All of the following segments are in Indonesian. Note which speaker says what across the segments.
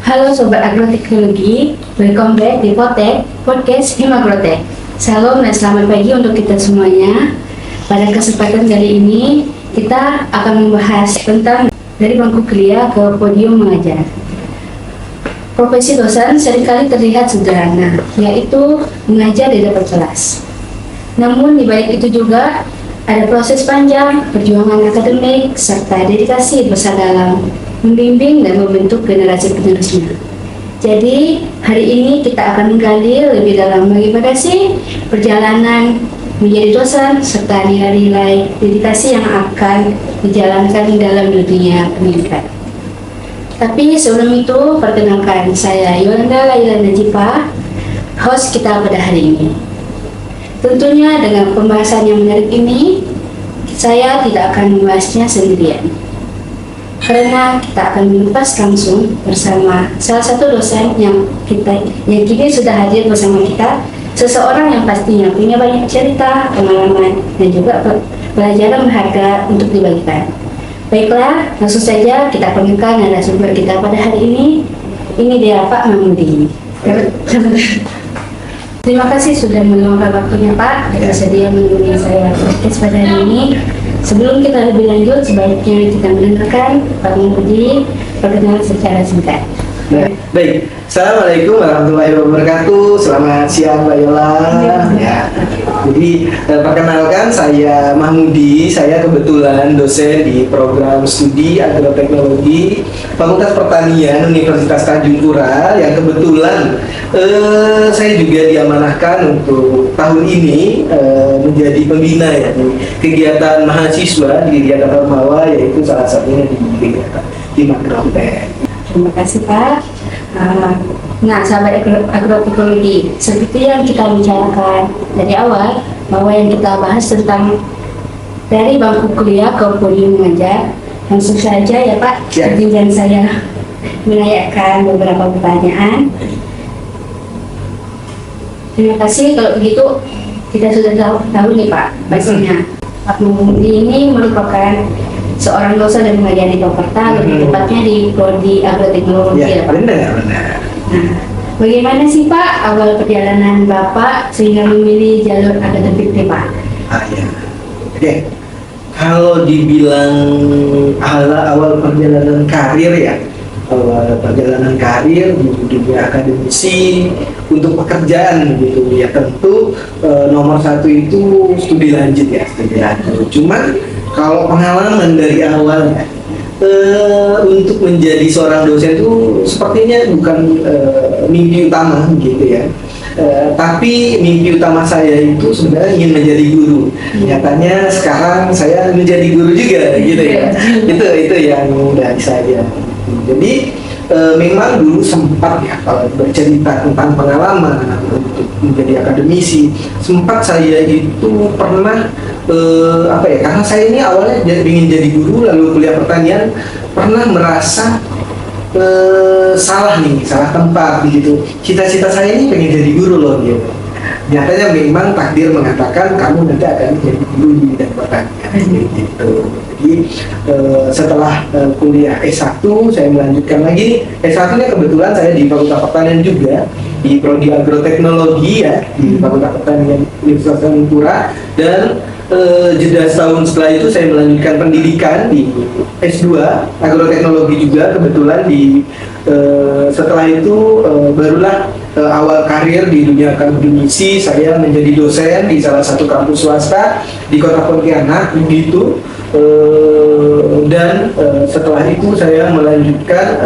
Speaker 1: Halo Sobat Agroteknologi, welcome back di Podcast Himagrotek. Salam dan selamat pagi untuk kita semuanya. Pada kesempatan kali ini, kita akan membahas tentang dari bangku kuliah ke podium mengajar. Profesi dosen seringkali terlihat sederhana, yaitu mengajar di depan kelas. Namun di balik itu juga ada proses panjang, perjuangan akademik, serta dedikasi besar dalam membimbing dan membentuk generasi penerusnya. Jadi hari ini kita akan menggali lebih dalam bagaimana sih perjalanan menjadi dosen serta nilai-nilai dedikasi yang akan dijalankan dalam dunia pendidikan. Tapi sebelum itu, perkenalkan saya Yolanda Laila Najipa, host kita pada hari ini. Tentunya dengan pembahasan yang menarik ini, saya tidak akan membahasnya sendirian, karena kita akan mengupas langsung bersama salah satu dosen yang kini sudah hadir bersama kita, seseorang yang pastinya punya banyak cerita, pengalaman, dan juga pelajaran berharga untuk dibagikan. Baiklah, langsung saja kita panggilkan narasumber kita pada hari ini. Ini dia Pak Mahmudi. Terima kasih sudah meluangkan waktunya Pak, dan bersedia menemani saya podcast pada hari ini. Sebelum kita lebih lanjut, sebaiknya kita mendengarkan Pak Mahmudi perkenalan secara singkat.
Speaker 2: Baik, Assalamualaikum warahmatullahi wabarakatuh. Selamat siang Mbak Yola. Ya. Jadi perkenalkan, saya Mahmudi. Saya kebetulan dosen di program studi agroteknologi Fakultas Pertanian Universitas Tanjung Pura, yang kebetulan saya juga diamanahkan untuk tahun ini menjadi pembina ya di kegiatan mahasiswa di kegiatan Ormawa, yaitu salah satunya di kegiatan Himagrotek.
Speaker 1: Terima kasih Pak. Nah, sahabat agroteknologi, seperti yang kita bicarakan dari awal, bahwa yang kita bahas tentang dari bangku kuliah ke podium mengajar. Langsung saja ya Pak, izinkan saya menanyakan beberapa pertanyaan. Terima kasih. Kalau begitu kita sudah tahu nih Pak, pastinya Pak Mahmudi ini merupakan seorang dosen dan mengajar di Purwakarta, lebih tepatnya di Prodi Agroteknologi ya Pak.
Speaker 2: Benar.
Speaker 1: Nah, bagaimana sih Pak awal perjalanan Bapak sehingga memilih jalur akademik nih Pak?
Speaker 2: Oke. Kalau dibilang awal perjalanan karir ya, di dunia akademisi untuk pekerjaan gitu ya, tentu nomor satu itu studi lanjut. Cuman kalau pengalaman dari awal untuk menjadi seorang dosen itu sepertinya bukan mimpi utama gitu ya. Tapi mimpi utama saya itu sebenarnya ingin menjadi guru. Nyatanya sekarang saya menjadi guru juga gitu ya. Itu yang dari saya. Jadi memang dulu sempat ya, kalau bercerita tentang pengalaman untuk menjadi akademisi, sempat saya itu pernah karena saya ini awalnya ingin jadi guru lalu kuliah pertanian, pernah merasa salah tempat gitu. Cita-cita saya ini pengen jadi guru loh gitu. Nyatanya memang takdir mengatakan kamu nanti akan jadi guru di bidang pertanian gitu. Jadi setelah kuliah S1 saya melanjutkan lagi. S1-nya kebetulan saya di Fakultas Pertanian juga, di Prodi Agroteknologi ya, di Fakultas Pertanian Universitas Tanjung Pura. Dan jeda setahun setelah itu saya melanjutkan pendidikan di S2 Agroteknologi juga, kebetulan di setelah itu barulah awal karir di dunia akademisi. Saya menjadi dosen di salah satu kampus swasta di Kota Pontianak begitu. Dan setelah itu saya melanjutkan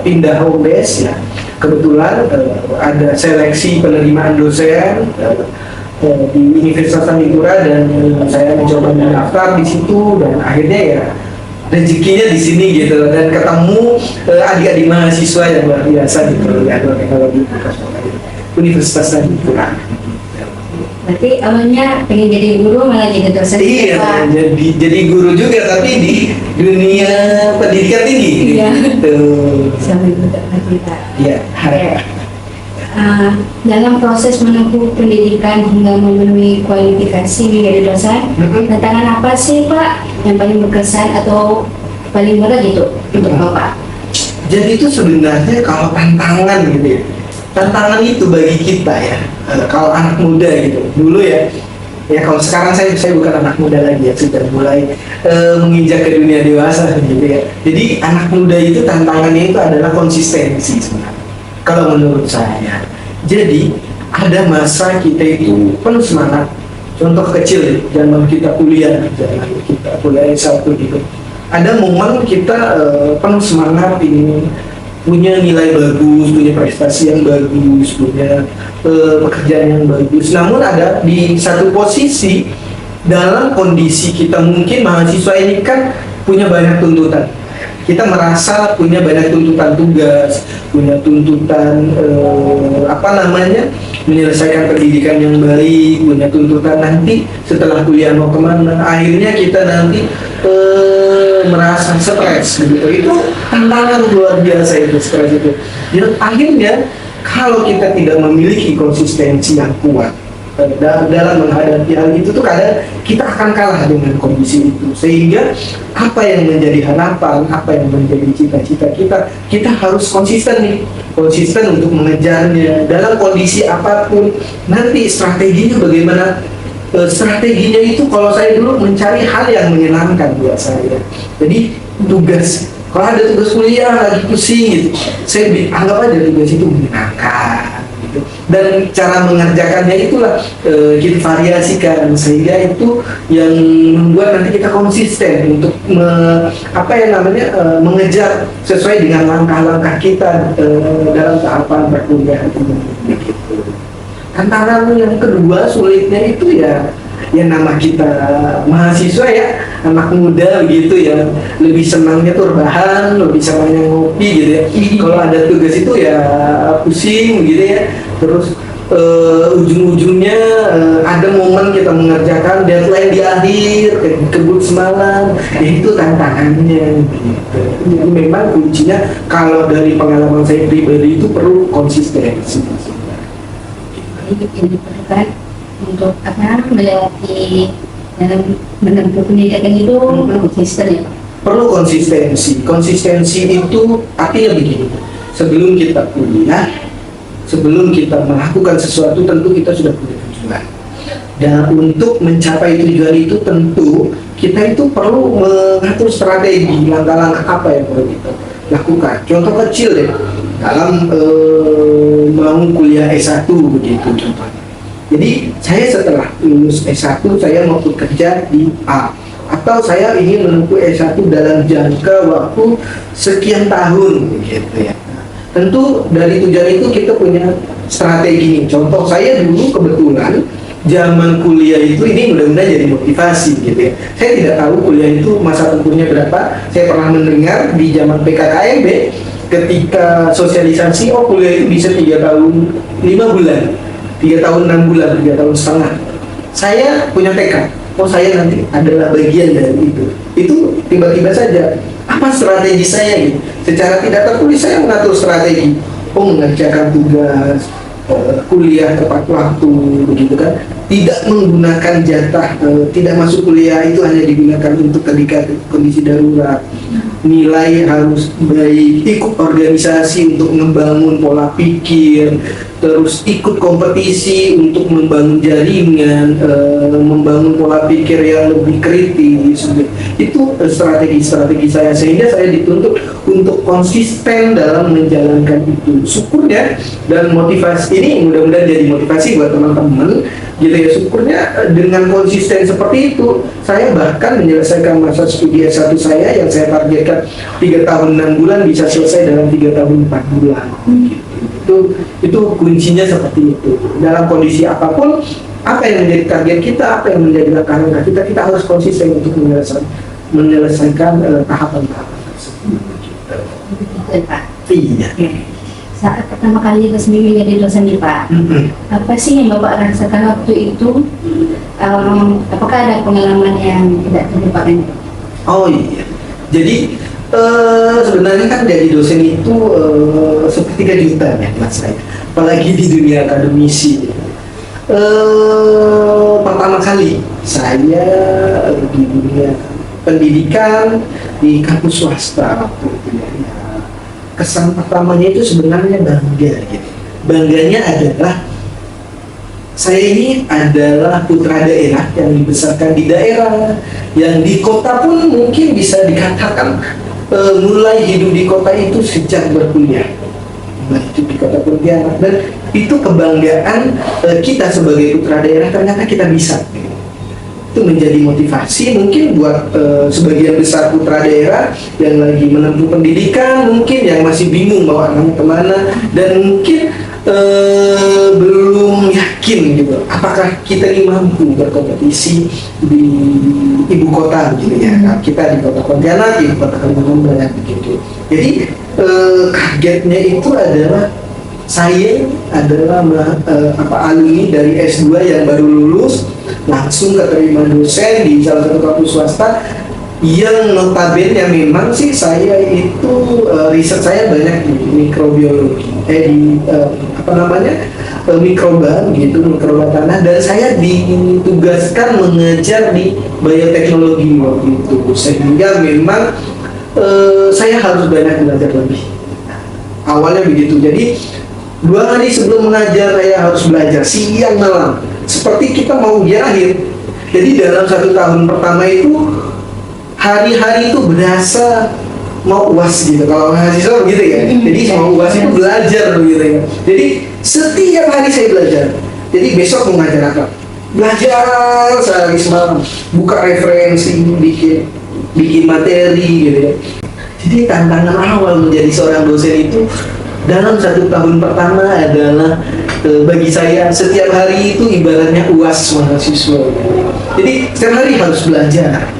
Speaker 2: pindah home base ya. Kebetulan ada seleksi penerimaan dosen di Universitas Tanjung Pura, dan saya mencoba mendaftar di situ, dan akhirnya ya rezekinya di sini gitu, dan ketemu adik-adik mahasiswa yang luar biasa di Prodi Agroteknologi Universitas Tanjung Pura.
Speaker 1: Berarti awalnya pengen jadi guru malah jadi dosen.
Speaker 2: Iya, jadi guru juga tapi di dunia pendidikan tinggi.
Speaker 1: Iya.
Speaker 2: Sampai Iya.
Speaker 1: Dalam proses menempuh pendidikan hingga memenuhi kualifikasi menjadi dosen, tantangan apa sih Pak yang paling berkesan atau paling berat gitu untuk Bapak?
Speaker 2: Jadi itu sebenarnya kalau tantangan gitu ya, tantangan itu bagi kita ya, kalau anak muda gitu dulu ya. Ya kalau sekarang saya bukan anak muda lagi ya, sudah mulai menginjak ke dunia dewasa gitu ya. Jadi anak muda itu tantangannya itu adalah konsistensi sebenarnya. Kalau menurut saya, jadi ada masa kita itu penuh semangat. Contoh kecil, zaman kita kuliah S1 gitu. Ada momen kita penuh semangat ini punya nilai bagus, punya prestasi yang bagus, punya pekerjaan yang bagus. Namun ada di satu posisi dalam kondisi kita mungkin mahasiswa ini kan punya banyak tuntutan. Kita merasa punya banyak tuntutan tugas, punya tuntutan menyelesaikan pendidikan yang baik, punya tuntutan nanti setelah kuliah mau kemana. Akhirnya kita nanti merasa stres gitu. Itu tantangan luar biasa itu, stres itu. Dan akhirnya kalau kita tidak memiliki konsistensi yang kuat dalam menghadapi hal itu tuh kadang kita akan kalah dengan kondisi itu, sehingga apa yang menjadi harapan, apa yang menjadi cita-cita kita harus konsisten untuk mengejarnya dalam kondisi apapun. Nanti strateginya bagaimana? Strateginya itu kalau saya dulu mencari hal yang menyenangkan buat saya. Jadi tugas, kalau ada tugas kuliah lagi pusing gitu, saya anggap aja tugas itu menyenangkan gitu. Dan cara mengerjakannya itulah kita variasikan, sehingga itu yang membuat nanti kita konsisten untuk mengejar sesuai dengan langkah-langkah kita dalam tahapan perkuliahan ini gitu. Tantangan yang kedua sulitnya itu ya nama kita mahasiswa ya, anak muda begitu ya, lebih senangnya tuh rebahan, lebih senangnya ngopi gitu ya. Kalau ada tugas itu ya pusing gitu ya. Terus ujung-ujungnya ada momen kita mengerjakan, deadline di akhir, kebut semalam, ya itu tantangannya gitu. Jadi memang kuncinya kalau dari pengalaman saya pribadi itu perlu konsistensi.
Speaker 1: Yang diperlukan untuk melewati dalam menempuh pendidikan itu konsisten ya.
Speaker 2: Perlu konsistensi itu artinya begini, sebelum kita kuliah, sebelum kita melakukan sesuatu tentu kita sudah punya tujuan, dan untuk mencapai tujuan itu tentu kita itu perlu mengatur strategi, langkah-langkah apa yang perlu kita lakukan. Contoh kecil deh, dalam mau kuliah S1 begitu contohnya. Jadi saya setelah lulus S1 saya mau bekerja di A, atau saya ingin menempuh S1 dalam jangka waktu sekian tahun gitu ya. Tentu dari tujuan itu kita punya strategi. Contoh saya dulu kebetulan zaman kuliah itu ini mudah-mudahan jadi motivasi gitu ya. Saya tidak tahu kuliah itu masa tempuhnya berapa. Saya pernah mendengar di zaman PKKMB ketika sosialisasi, kuliah itu bisa 3 tahun 5 bulan, 3 tahun 6 bulan, 3 tahun setengah. Saya punya tekad, saya nanti adalah bagian dari itu. Itu tiba-tiba saja, apa strategi saya gitu. Secara tidak tertulis saya mengatur strategi, mengerjakan tugas, kuliah tepat waktu begitu kan, tidak menggunakan jatah, tidak masuk kuliah itu hanya digunakan untuk ketika kondisi darurat, nilai harus baik, ikut organisasi untuk membangun pola pikir, terus ikut kompetisi untuk membangun jaringan, membangun pola pikir yang lebih kritis. Itu strategi saya, sehingga saya dituntut untuk konsisten dalam menjalankan itu. Syukurnya, dan motivasi ini mudah-mudahan jadi motivasi buat teman-teman gitu ya. Syukurnya dengan konsisten seperti itu, saya bahkan menyelesaikan masa studi S1 saya yang saya targetkan 3 tahun 6 bulan bisa selesai dalam 3 tahun 4 bulan gitu. Itu kuncinya seperti itu. Dalam kondisi apapun, apa yang menjadi target kita, apa yang menjadi langkah-langkah kita harus konsisten untuk menyelesaikan tahapan-tahapan tersebut gitu.
Speaker 1: Pak.
Speaker 2: Iya.
Speaker 1: Saat pertama kali resmi menjadi dosen nih Pak, apa sih yang Bapak rasakan waktu itu? Apakah ada pengalaman yang tidak terlupakan?
Speaker 2: Oh iya, jadi sebenarnya kan jadi dosen itu seperti kejutan ya buat saya, apalagi di dunia akademisi. Pertama kali saya di dunia pendidikan di kampus swasta waktu itu ya. kesan pertamanya itu sebenarnya bangga gitu. Bangganya adalah saya ini adalah putra daerah yang dibesarkan di daerah, yang di kota pun mungkin bisa dikatakan mulai hidup di kota itu sejak berkuliah. Mulai hidup di kota Pontianak, dan itu kebanggaan kita sebagai putra daerah, ternyata kita bisa. Itu menjadi motivasi mungkin buat sebagian besar putra daerah yang lagi menempuh pendidikan, mungkin yang masih bingung mau anaknya kemana, dan mungkin belum yakin gitu apakah kita ini mampu berkompetisi di ibu kota gitu ya. Nah, kita di kota Pontianak, ibu kota Kalimantan Barat begitu. Jadi kagetnya itu adalah saya adalah alumni dari S2 yang baru lulus, langsung keterima dosen di salah satu kampus swasta yang notabene memang sih saya itu riset saya banyak di mikrobiologi, mikroba gitu, mikroba tanah, dan saya ditugaskan mengajar di bioteknologi waktu itu, sehingga memang saya harus banyak belajar lebih. Awalnya begitu, jadi 2 hari sebelum mengajar saya harus belajar siang malam, seperti kita mau ujian akhir. Jadi dalam 1 tahun pertama itu hari-hari itu berasa mau UAS gitu, kalau mahasiswa begitu ya. Jadi mau UAS itu belajar begitu ya. Jadi setiap hari saya belajar. Jadi besok mau ngajar apa? Belajar sehari semalam, buka referensi, bikin materi gitu ya. Jadi tantangan awal menjadi seorang dosen itu dalam 1 tahun pertama adalah bagi saya setiap hari itu ibaratnya UAS mahasiswa. Jadi setiap hari harus belajar,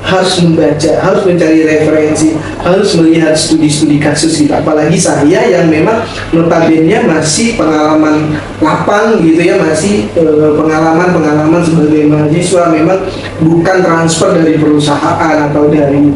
Speaker 2: harus membaca, harus mencari referensi, harus melihat studi-studi kasus gitu. Apalagi saya yang memang notabene masih pengalaman lapang gitu ya, masih pengalaman sebagai mahasiswa, memang bukan transfer dari perusahaan atau dari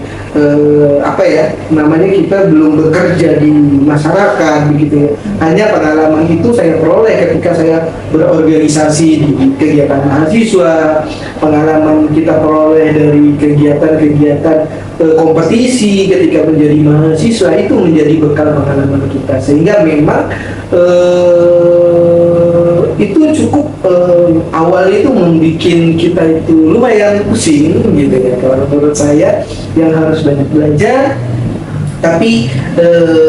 Speaker 2: kita belum bekerja di masyarakat begitu ya. Hanya pengalaman itu saya peroleh ketika saya berorganisasi di kegiatan mahasiswa, pengalaman kita peroleh dari kegiatan kompetisi ketika menjadi mahasiswa, itu menjadi bekal pengalaman kita, sehingga memang itu cukup awalnya itu membuat kita itu lumayan pusing gitu ya, kalau menurut saya, yang harus banyak belajar. Tapi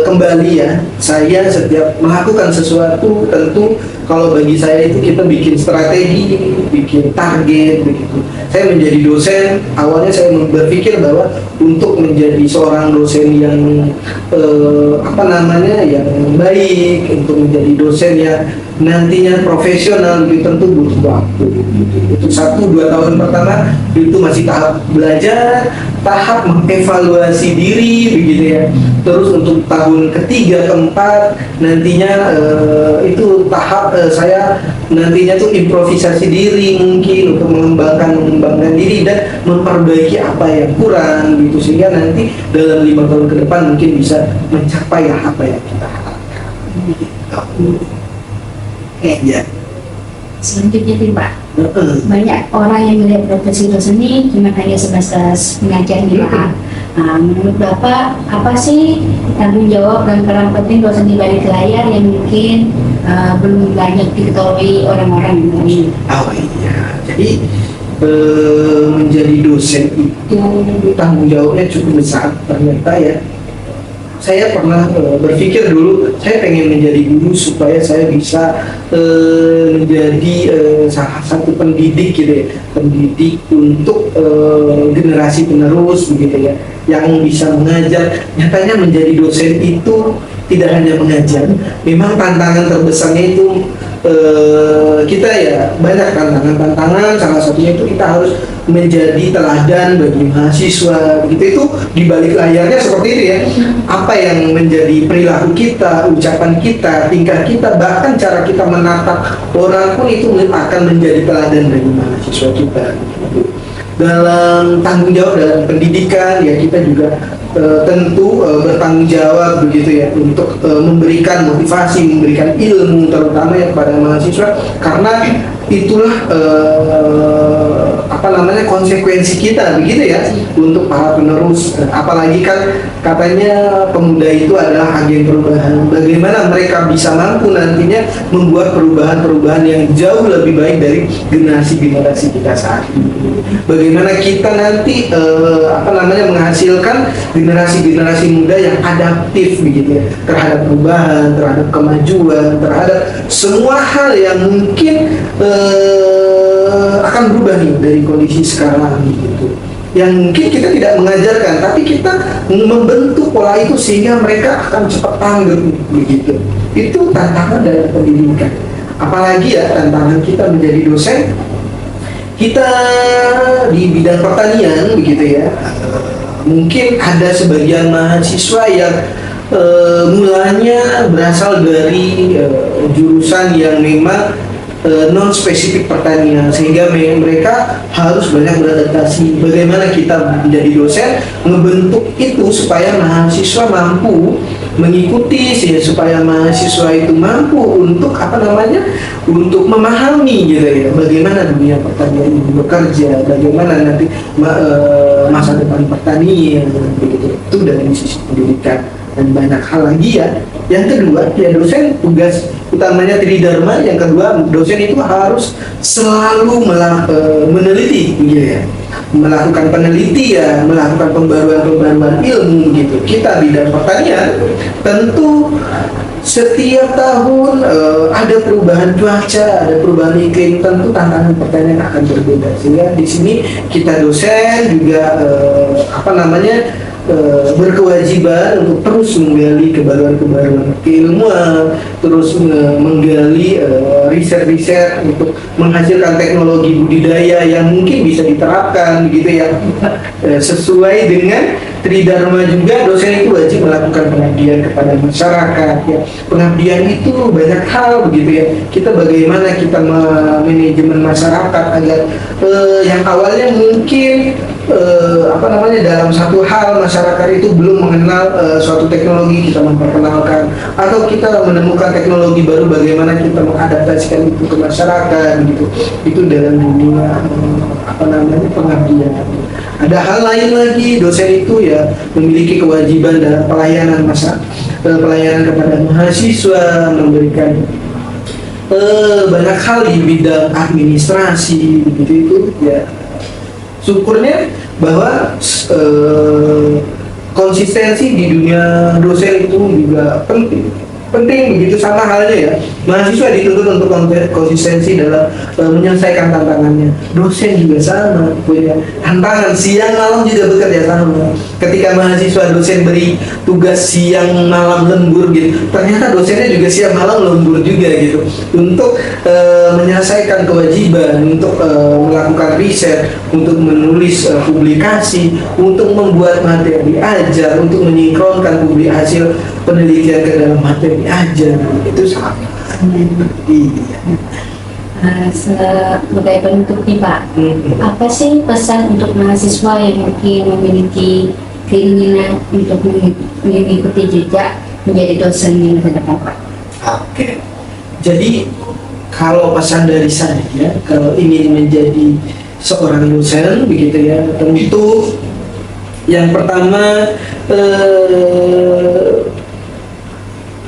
Speaker 2: kembali ya, saya setiap melakukan sesuatu tentu kalau bagi saya itu kita bikin strategi, bikin target begitu. Saya menjadi dosen, awalnya saya berpikir bahwa untuk menjadi seorang dosen yang yang baik, untuk menjadi dosen yang nantinya profesional itu tentu butuh waktu. Itu 1-2 tahun pertama itu masih tahap belajar, tahap mengevaluasi diri begitu ya. Terus untuk tahun ketiga, keempat nantinya itu tahap saya nantinya tuh improvisasi diri mungkin untuk mengembangkan diri dan memperbaiki apa yang kurang gitu, sehingga nanti dalam 5 tahun ke depan mungkin bisa mencapai apa yang kita harapkan. Ya.
Speaker 1: Selanjutnya nih Pak, banyak orang yang melihat profesi dosen ini cuma hanya sebatas mengajar di Pak. Nah, menurut Bapak, apa sih tanggung jawab dan peran penting dosen di balik layar yang mungkin belum banyak diketahui orang-orang yang lain?
Speaker 2: Oh iya, jadi menjadi dosen itu tanggung jawabnya cukup besar ternyata ya. Saya pernah berpikir dulu, saya pengen menjadi guru supaya saya bisa menjadi salah satu pendidik gitu ya, pendidik untuk generasi penerus begitu ya, yang bisa mengajar. Nyatanya menjadi dosen itu tidak hanya mengajar, memang tantangan terbesarnya itu kita ya banyak tantangan, salah satunya itu kita harus menjadi teladan bagi mahasiswa begitu. Itu di balik layarnya seperti itu ya, apa yang menjadi perilaku kita, ucapan kita, tingkah kita, bahkan cara kita menatap orang pun itu akan menjadi teladan bagi mahasiswa kita. Dalam tanggung jawab dalam pendidikan ya, kita juga tentu bertanggung jawab begitu ya untuk memberikan motivasi, memberikan ilmu terutama ya kepada mahasiswa, karena itulah konsekuensi kita begitu ya untuk para penerus. Apalagi kan katanya pemuda itu adalah agen perubahan. Bagaimana mereka bisa mampu nantinya membuat perubahan-perubahan yang jauh lebih baik dari generasi-generasi kita saat ini. Bagaimana kita nanti menghasilkan generasi-generasi muda yang adaptif begitu ya terhadap perubahan, terhadap kemajuan, terhadap semua hal yang mungkin akan berubah nih dari kondisi sekarang gitu, yang mungkin kita tidak mengajarkan tapi kita membentuk pola itu sehingga mereka akan cepat tanggap begitu. Itu tantangan dalam pendidikan, apalagi ya tantangan kita menjadi dosen. Kita di bidang pertanian begitu ya, mungkin ada sebagian mahasiswa yang mulanya berasal dari jurusan yang memang non spesifik pertanian, sehingga mereka harus banyak beradaptasi. Bagaimana kita menjadi dosen membentuk itu supaya mahasiswa mampu mengikuti, supaya mahasiswa itu mampu untuk untuk memahami gitu ya bagaimana dunia pertanian ini bekerja, bagaimana nanti masa depan pertanian begitu. Itu dari sisi pendidikan dan banyak hal lagi ya. Yang kedua ya, dosen tugas utamanya tridharma. Yang kedua, dosen itu harus selalu meneliti gitu ya, melakukan penelitian, melakukan pembaruan ilmu gitu. Kita bidang pertanian tentu setiap tahun ada perubahan cuaca, ada perubahan iklim, tentu tantangan pertanian akan berbeda. Sehingga di sini kita dosen juga berkewajiban untuk terus menggali kebaruan-kebaruan keilmuan, terus menggali riset-riset untuk menghasilkan teknologi budidaya yang mungkin bisa diterapkan begitu ya. Sesuai dengan tridharma juga, dosen itu wajib melakukan pengabdian kepada masyarakat ya. Pengabdian itu banyak hal begitu ya. Kita bagaimana kita manajemen masyarakat agar yang awalnya mungkin dalam satu hal masyarakat itu belum mengenal suatu teknologi, kita memperkenalkan, atau kita menemukan teknologi baru, bagaimana kita mengadaptasikan itu ke masyarakat gitu. Itu dalam dunia pengabdian. Ada hal lain lagi, dosen itu ya memiliki kewajiban dalam pelayanan pelayanan kepada mahasiswa, memberikan banyak hal di bidang administrasi begitu. Itu ya syukurnya bahwa konsistensi di dunia dosen itu juga penting begitu. Sama halnya ya, mahasiswa dituntut untuk konsistensi dalam menyelesaikan tantangannya. Dosen juga sama, punya tantangan, siang malam juga bekerja sama. Ketika mahasiswa dosen beri tugas siang malam lembur gitu, ternyata dosennya juga siang malam lembur juga gitu untuk menyelesaikan kewajiban, untuk melakukan riset, untuk menulis publikasi, untuk membuat materi ajar, untuk menyinkronkan hasil penelitian ke dalam materi ajar. Itu sangat
Speaker 1: sebagai penutup nih Pak, apa sih pesan untuk mahasiswa yang mungkin memiliki keinginan untuk mengikuti jejak menjadi dosen di masa depan Pak?
Speaker 2: Oke, jadi kalau pesan dari saya ya, kalau ingin menjadi seorang dosen begitu ya, tentu yang pertama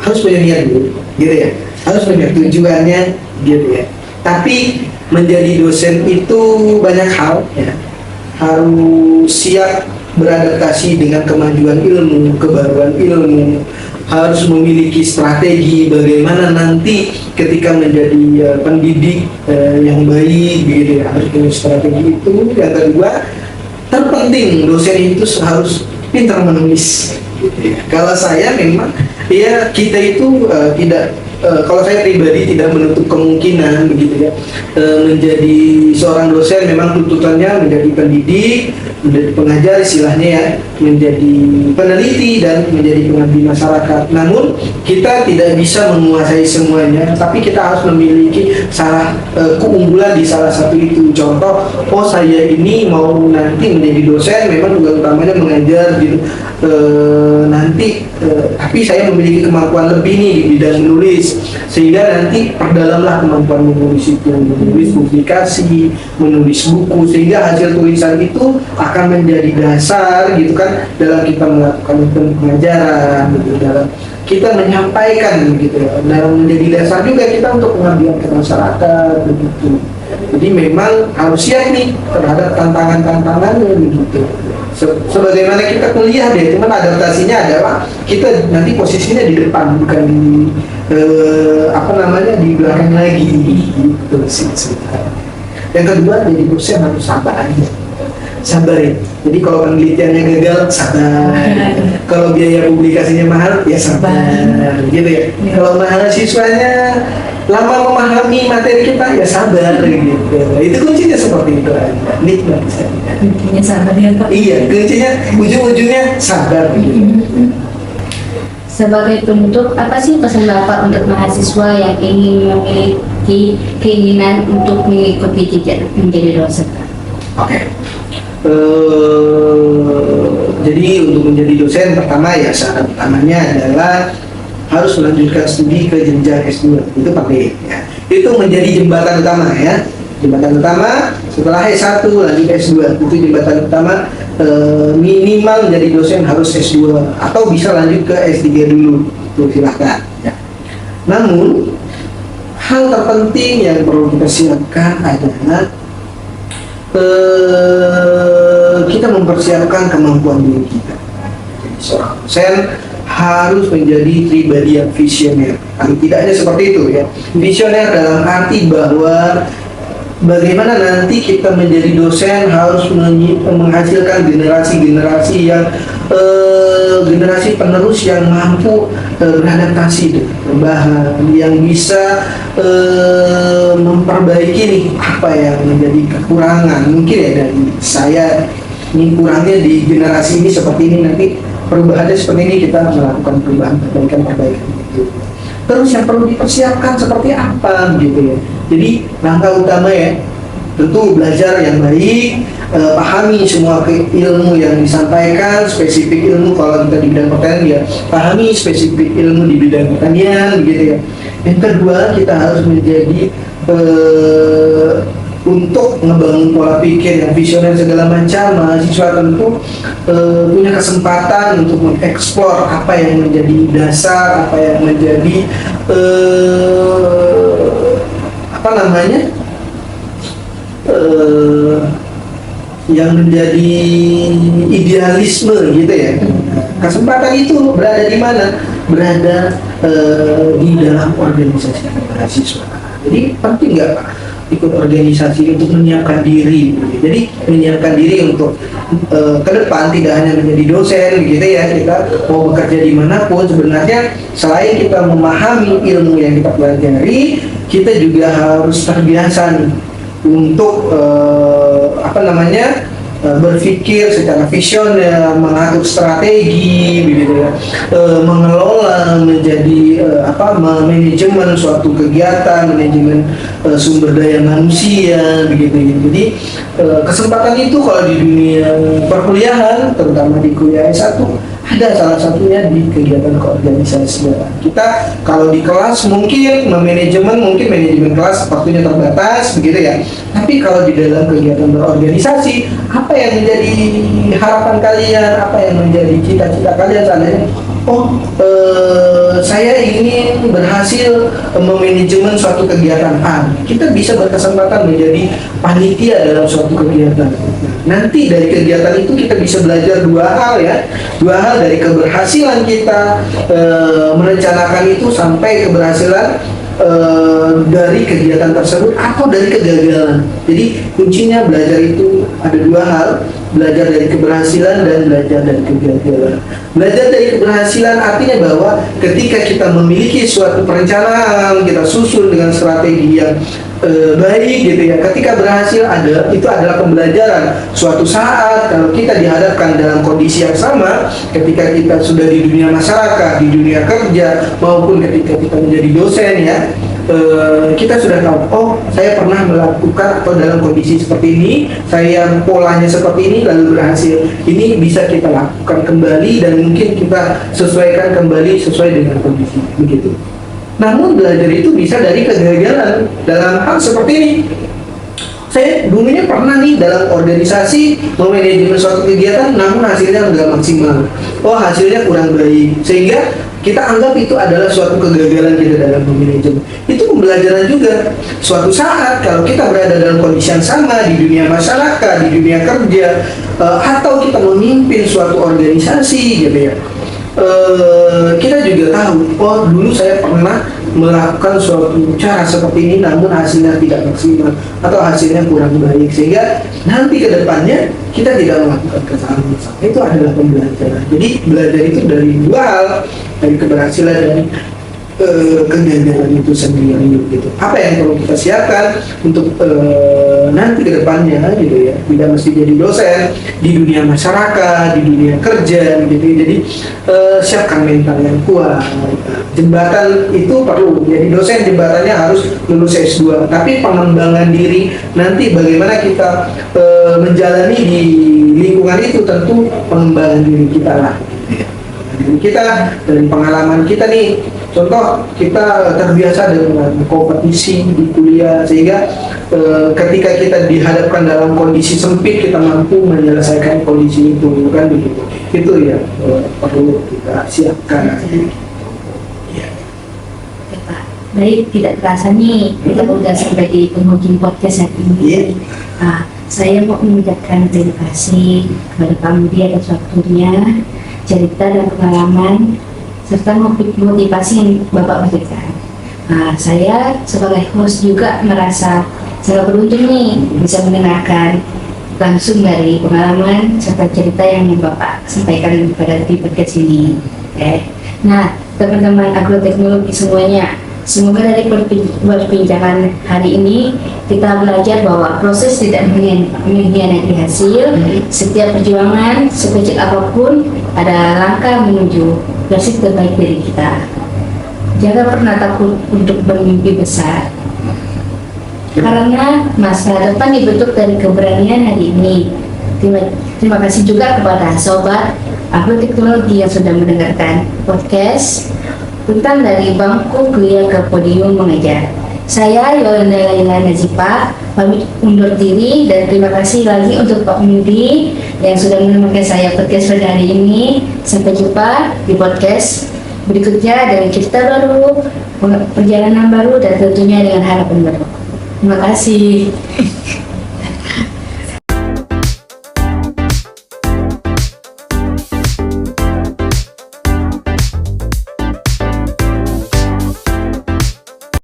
Speaker 2: harus punya niat dulu gitu ya, harus punya tujuannya gitu ya. Tapi menjadi dosen itu banyak hal ya, harus siap beradaptasi dengan kemajuan ilmu, kebaruan ilmu, harus memiliki strategi bagaimana nanti ketika menjadi pendidik yang baik begitu ya, harus punya strategi itu. Yang kedua, terpenting dosen itu harus pintar menulis gitu ya. Kalau saya memang ya, kita itu tidak kalau saya pribadi tidak menutup kemungkinan begitu ya, menjadi seorang dosen memang tuntutannya menjadi pendidik, menjadi pengajar istilahnya ya, menjadi peneliti dan menjadi pengabdi masyarakat. Namun kita tidak bisa menguasai semuanya, tapi kita harus memiliki keunggulan di salah satu itu. Contoh, oh saya ini mau nanti menjadi dosen, memang tugas utamanya mengajar gitu. Tapi saya memiliki kemampuan lebih nih di bidang menulis, sehingga nanti perdalamlah kemampuan menulis itu, menulis publikasi, menulis buku, sehingga hasil tulisan itu akan menjadi dasar gitu kan dalam kita melakukan pengajaran gitu, dalam kita menyampaikan gitu, dalam menjadi dasar juga kita untuk pengabdian ke masyarakat begitu. Jadi memang harus siap nih terhadap tantangan-tantangannya begitu. Sebagaimana kita kuliah deh, cuman adaptasinya adalah kita nanti posisinya di depan, bukan di di belakang lagi gitu sih. Yang kedua, jadi dosen harus sabar aja. Sabar ya. Jadi kalau penelitiannya gagal, sabar. Kalau biaya publikasinya mahal, ya sabar. Gitu ya. Kalau mahasiswanya lama memahami materi kita, ya sabar gitu. Itu kuncinya seperti itu aja. Nikmat saja.
Speaker 1: Kuncinya sabar ya Kak.
Speaker 2: Iya, kuncinya ujung-ujungnya sabar gitu.
Speaker 1: Sebagai penutup, apa sih pesan Bapak untuk mahasiswa yang ingin memiliki keinginan untuk mengikuti jenjang menjadi dosen?
Speaker 2: Oke. Jadi untuk menjadi dosen pertama ya syarat utamanya adalah harus melanjutkan studi ke jenjang S2. Itu penting ya. Itu menjadi jembatan utama ya. Jembatan utama setelah S1 lanjut S2. Itu jembatan utama, minimal menjadi dosen harus S2 atau bisa lanjut ke S3 dulu. Itu silahkan ya. Namun hal terpenting yang perlu kita siapkan adalah kita mempersiapkan kemampuan diri kita. Jadi seorang dosen harus menjadi pribadi yang visioner. Tidaknya seperti itu ya. Visioner dalam arti bahwa bagaimana nanti kita menjadi dosen harus menghasilkan generasi-generasi yang generasi penerus yang mampu beradaptasi dengan perubahan, yang bisa memperbaiki nih apa yang menjadi kekurangan. Mungkin ya dari saya ini kurangnya di generasi ini seperti ini, nanti perubahannya seperti ini, kita melakukan perubahan, perbaikan gitu. Terus yang perlu dipersiapkan seperti apa gitu ya. Jadi langkah utama ya tentu belajar yang baik, pahami semua ilmu yang disampaikan, spesifik ilmu kalau kita di bidang pertanian ya pahami spesifik ilmu di bidang pertanian gitu ya. Yang kedua, kita harus menjadi untuk ngebangun pola pikir yang visioner segala macam. Mahasiswa tentu punya kesempatan untuk mengeksplor apa yang menjadi dasar, apa yang menjadi yang menjadi idealisme gitu ya. Kesempatan itu berada di mana? Berada di dalam organisasi mahasiswa. Jadi penting nggak Pak ikut organisasi untuk menyiapkan diri? Jadi menyiapkan diri untuk ke depan tidak hanya menjadi dosen gitu ya. Kita mau bekerja dimanapun sebenarnya selain kita memahami ilmu yang kita pelajari, kita juga harus terbiasa nih untuk berpikir secara visioner, mengatur strategi, begitu ya, mengelola menjadi manajemen suatu kegiatan, manajemen sumber daya manusia, begitu. Jadi kesempatan itu kalau di dunia perkuliahan, terutama di kuliah S1, ada salah satunya di kegiatan keorganisasian. Kita kalau di kelas mungkin manajemen kelas waktunya terbatas begitu ya. Tapi kalau di dalam kegiatan berorganisasi, apa yang menjadi harapan kalian, apa yang menjadi cita-cita kalian seandainya saya ingin berhasil memanajemen suatu kegiatan A. Kita bisa berkesempatan menjadi panitia dalam suatu kegiatan. Nanti dari kegiatan itu kita bisa belajar dua hal dari keberhasilan kita merencanakan itu sampai keberhasilan dari kegiatan tersebut atau dari kegagalan. Jadi kuncinya belajar itu ada dua hal, belajar dari keberhasilan dan belajar dari kegagalan. Belajar dari keberhasilan artinya bahwa ketika kita memiliki suatu perencanaan, kita susun dengan strategi yang baik gitu ya. Ketika berhasil itu adalah pembelajaran. Suatu saat kalau kita dihadapkan dalam kondisi yang sama, ketika kita sudah di dunia masyarakat, di dunia kerja, maupun ketika kita menjadi dosen ya, kita sudah tahu, oh saya pernah melakukan atau dalam kondisi seperti ini, saya polanya seperti ini lalu berhasil. Ini bisa kita lakukan kembali dan mungkin kita sesuaikan kembali sesuai dengan kondisi begitu. Namun belajar itu bisa dari kegagalan dalam hal seperti ini. Saya dulunya pernah nih dalam organisasi memanajemen suatu kegiatan, namun hasilnya nggak maksimal. Oh hasilnya kurang baik, sehingga kita anggap itu adalah suatu kegagalan kita dalam memanajemen. Itu pembelajaran juga. Suatu saat kalau kita berada dalam kondisi yang sama di dunia masyarakat, di dunia kerja, atau kita memimpin suatu organisasi gitu ya, kita juga tahu, oh dulu saya pernah melakukan suatu cara seperti ini namun hasilnya tidak maksimal atau hasilnya kurang baik, sehingga nanti ke depannya kita tidak melakukan kesalahan. Itu adalah pembelajaran. Jadi belajar itu dari dua hal, dari keberhasilan dan kegagalan itu sendiri gitu. Apa yang perlu kita siapkan untuk nanti ke depannya gitu ya, tidak mesti jadi dosen di dunia masyarakat, di dunia kerja gitu. Jadi siapkan mental yang kuat. Jembatan itu perlu, jadi dosen jembatannya harus lulus S2, tapi pengembangan diri nanti bagaimana kita menjalani di lingkungan itu tentu pengembangan diri kita lah. Kita dari pengalaman kita nih, contoh kita terbiasa dengan kompetisi di kuliah, sehingga ketika kita dihadapkan dalam kondisi sempit kita mampu menyelesaikan kondisi itu, kan begitu. Itu ya perlu kita siapkan.
Speaker 1: Baik, tidak terasa nih kita udah sampai di penghujung podcast hari ini. Saya mau mengucapkan terima kasih kepada Pak Mudi atas waktunya, cerita dan pengalaman serta motivasi yang Bapak berikan. Saya sebagai host juga merasa sangat beruntung nih bisa mendengarkan langsung dari pengalaman serta cerita yang Bapak sampaikan pada di podcast ini. Nah, teman-teman agroteknologi semuanya, semoga dari perbincangan hari ini kita belajar bahwa proses tidak mengkhianati hasil. Setiap perjuangan sekecil apapun ada langkah menuju versi terbaik dari kita. Jangan pernah takut untuk bermimpi besar, karena masa depan dibentuk dari keberanian hari ini. Terima kasih juga kepada sobat agroteknologi yang sudah mendengarkan podcast tentang dari bangku kuliah ke podium mengajar. Saya Yolanda Laila Nazifa pamit undur diri, dan terima kasih lagi untuk Pak Mudi yang sudah menemukan saya podcast pada hari ini. Sampai jumpa di podcast berikutnya dengan cerita baru, perjalanan baru, dan tentunya dengan harapan baru. Terima kasih.